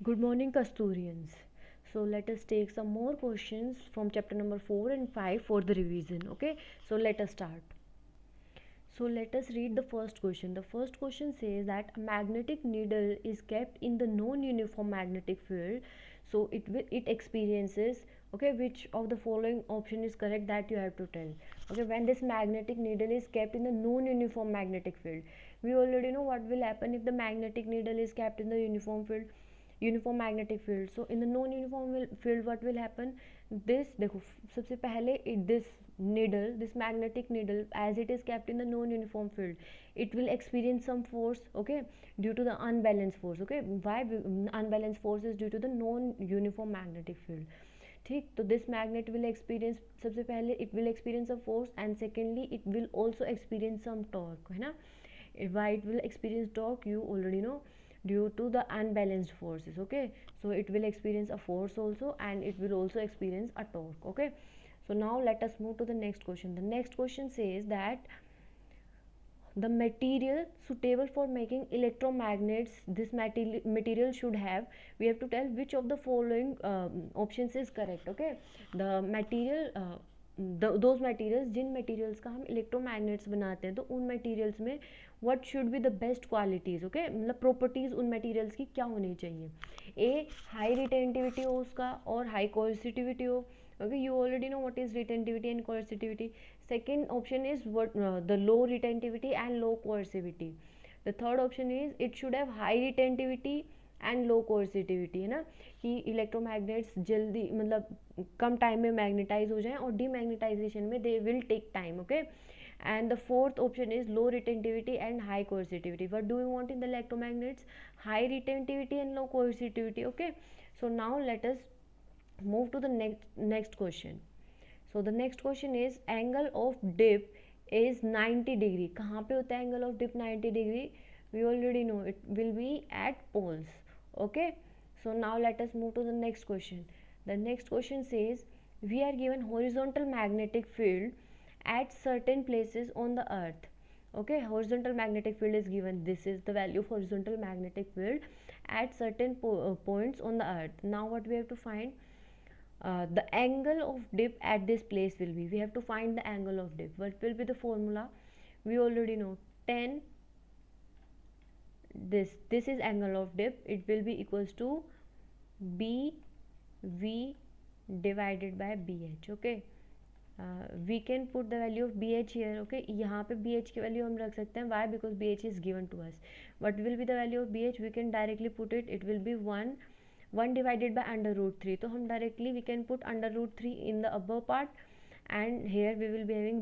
Good morning, Kasturians. So let us take some more questions from chapter number 4 and 5 for the revision. Okay, so let us start. So let us read the first question. The first question says that a magnetic needle is kept in the non-uniform magnetic field. So it experiences, okay, which of the following option is correct, that you have to tell. Okay, when this magnetic needle is kept in the non-uniform magnetic field, we already know what will happen if the magnetic needle is kept in the uniform magnetic field. So in the non uniform field what will happen, this देखो सबसे पहले this magnetic needle, as it is kept in the non uniform field, it will experience some force, okay, due to the unbalanced force. Okay, why unbalanced force is due to the non uniform magnetic field. ठीक, तो this magnet will experience, सबसे पहले it will experience a force and secondly it will also experience some torque, है ना. Why it will experience torque, you already know, due to the unbalanced forces. Okay, so it will experience a force also and it will also experience a torque. Okay, so now let us move to the next question. The next question says that the material suitable for making electromagnets, this material should have, we have to tell which of the following options is correct. Okay, the material those materials, Jin materials का हम electromagnets बनाते हैं, तो उन materials में what should be the best qualities. Okay, मतलब properties उन materials की क्या होनी चाहिए. A, high retentivity हो उसका, और high coercitivity हो. Okay, you already know what is retentivity and coercitivity. Second option is the low retentivity and low coercivity. The third option is it should have high retentivity and low coercivity, है ना, कि electromagnets जल्दी मतलब कम time में magnetise हो जाएं और demagnetisation में they will take time. Okay, and the fourth option is low retentivity and high coercitivity. What do we want in the electromagnets? High retentivity and low coercitivity. Okay, so now let us move to the next question. So the next question is angle of dip is 90 degree. कहाँ पे होता है angle of dip 90 degree? We already know it will be at poles. Okay, so now let us move to the next question. The next question says we are given horizontal magnetic field at certain places on the earth. Okay, horizontal magnetic field is given. This is the value of horizontal magnetic field at certain points on the earth. Now what we have to find, the angle of dip at this place will be, we have to find the angle of dip. What will be the formula? We already know 10, this is angle of dip, it will be equals to bv divided by bh. Okay, we can put the value of bh here. Okay, यहाँ पे bh की value हम रख सकते हैं. Why? Because bh is given to us. What will be the value of bh? We can directly put it. It will be 1 divided by under root 3. तो हम directly we can put under root 3 in the upper part, and here we will be having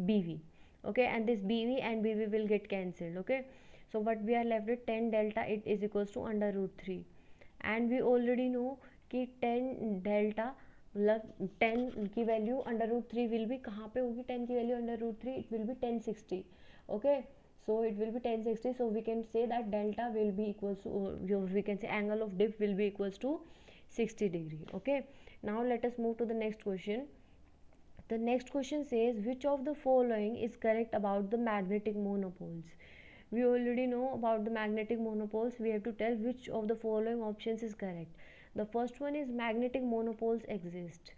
bv. Okay, and this bv and bv will get cancelled. Okay, so what we are left with 10 delta, it is equals to under root 3, and we already know कि 10 delta मतलब 10 की value under root 3 will be कहाँ पे होगी. 10 की value under root 3, it will be 1060. Okay, so it will be 1060, so we can say that delta will be equals to, we can say angle of dip will be equals to 60 degree. Okay, now let us move to the next question. The next question says which of the following is correct about the magnetic monopoles. We already know about the magnetic monopoles. We have to tell which of the following options is correct. The first one is magnetic monopoles exist.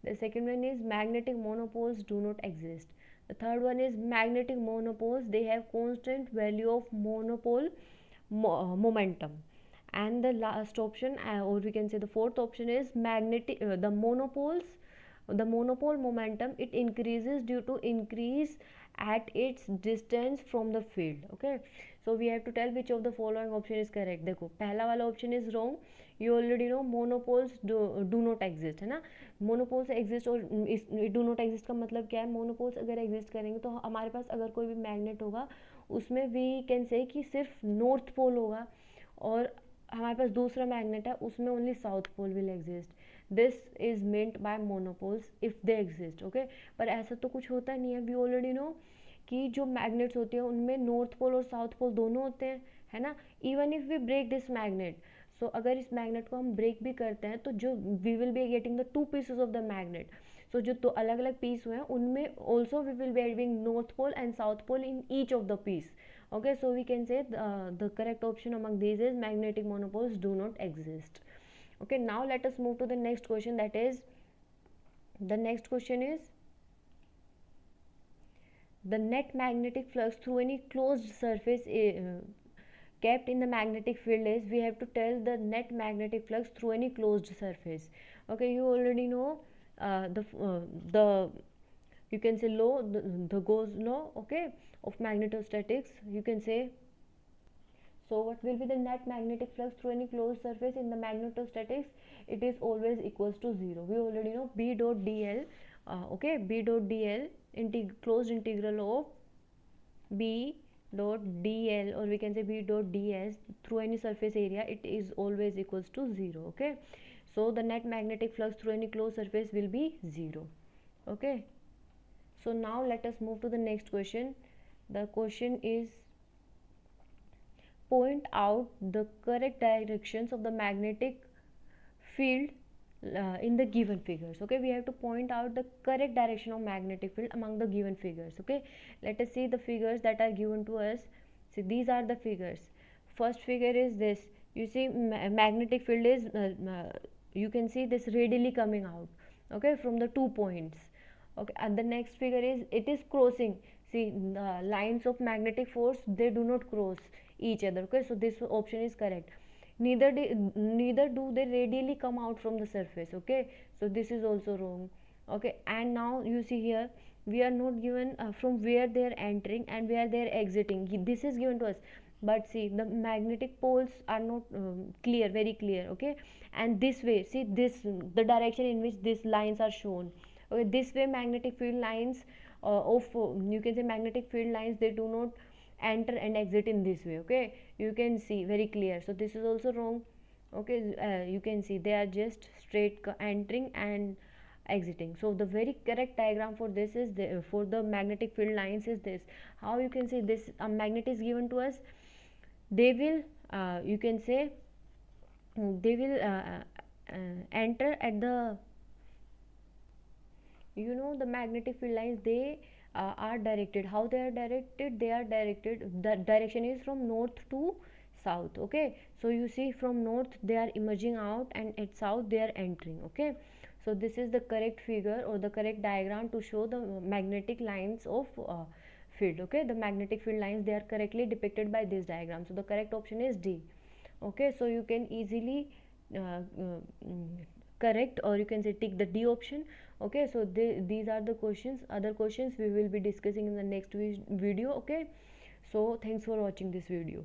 The second one is magnetic monopoles do not exist. The third one is magnetic monopoles, they have constant value of monopole momentum. And the last option, or we can say the fourth option, is magnetic the monopole momentum, it increases due to increase at its distance from the field. Okay, so we have to tell which of the following option is correct. देखो पहला वाला option is wrong. You already know monopoles do not exist, है ना. monopoles exist, और do not exist का मतलब क्या है? monopoles अगर exist करेंगे तो हमारे पास अगर कोई भी magnet होगा उसमें we can say कि सिर्फ north pole होगा, और हमारे पास दूसरा मैग्नेट है उसमें only south pole will exist. This is meant by monopoles if they exist. Okay, पर ऐसा तो कुछ होता नहीं है. वी ऑलरेडी नो कि जो मैग्नेट्स होते हैं उनमें नॉर्थ पोल और साउथ पोल दोनों होते हैं, है ना. Even if we break this magnet, so अगर इस मैग्नेट को हम ब्रेक भी करते हैं तो जो we will be getting the two pieces of the magnet. So जो तो अलग अलग पीस हुए हैं उनमें also we will be having north pole and south pole in each of the piece. Okay, so we can say the correct option among these is magnetic monopoles do not exist. Okay, now let us move to the next question. That is, the next question is, the net magnetic flux through any closed surface kept in the magnetic field is, we have to tell the net magnetic flux through any closed surface. Okay, you already know the you can say law, the Gauss law, okay, of magnetostatics. You can say, so what will be the net magnetic flux through any closed surface in the magnetostatics? It is always equals to 0. We already know B dot dl. Okay, B dot dl, closed integral of B dot dl, or we can say B dot ds, through any surface area, it is always equals to 0. Okay, so the net magnetic flux through any closed surface will be 0. Okay, so now let us move to the next question. The question is, point out the correct directions of the magnetic field in the given figures. Okay, we have to point out the correct direction of magnetic field among the given figures. Okay, let us see the figures that are given to us. See, these are the figures. First figure is this. You see, magnetic field is you can see this radially coming out, okay, from the 2 points. Okay, and the next figure is, it is crossing. See, the lines of magnetic force, they do not cross each other. Okay, so this option is correct. Neither do they radially come out from the surface. Okay, so this is also wrong. Okay, and now you see here, we are not given from where they are entering and where they are exiting. This is given to us, but see, the magnetic poles are not clear, very clear. Okay, and this way, see this, the direction in which these lines are shown. Okay, this way magnetic field lines of you can say magnetic field lines, they do not enter and exit in this way. Okay, you can see very clear. So this is also wrong. Okay, you can see they are just straight entering and exiting. So the very correct diagram for this is for the magnetic field lines is this. How you can see this, a magnet is given to us, they will you can say they will enter at the, you know, the magnetic field lines, they are directed. How they are directed? They are directed, the direction is from north to south. Okay, so you see, from north they are emerging out and at south they are entering. Okay, so this is the correct figure or the correct diagram to show the magnetic lines of field. Okay, the magnetic field lines, they are correctly depicted by this diagram. So the correct option is D. Okay, so you can easily correct, or you can say tick the D option. Okay, so these are the questions. Other questions we will be discussing in the next video. Okay, so thanks for watching this video.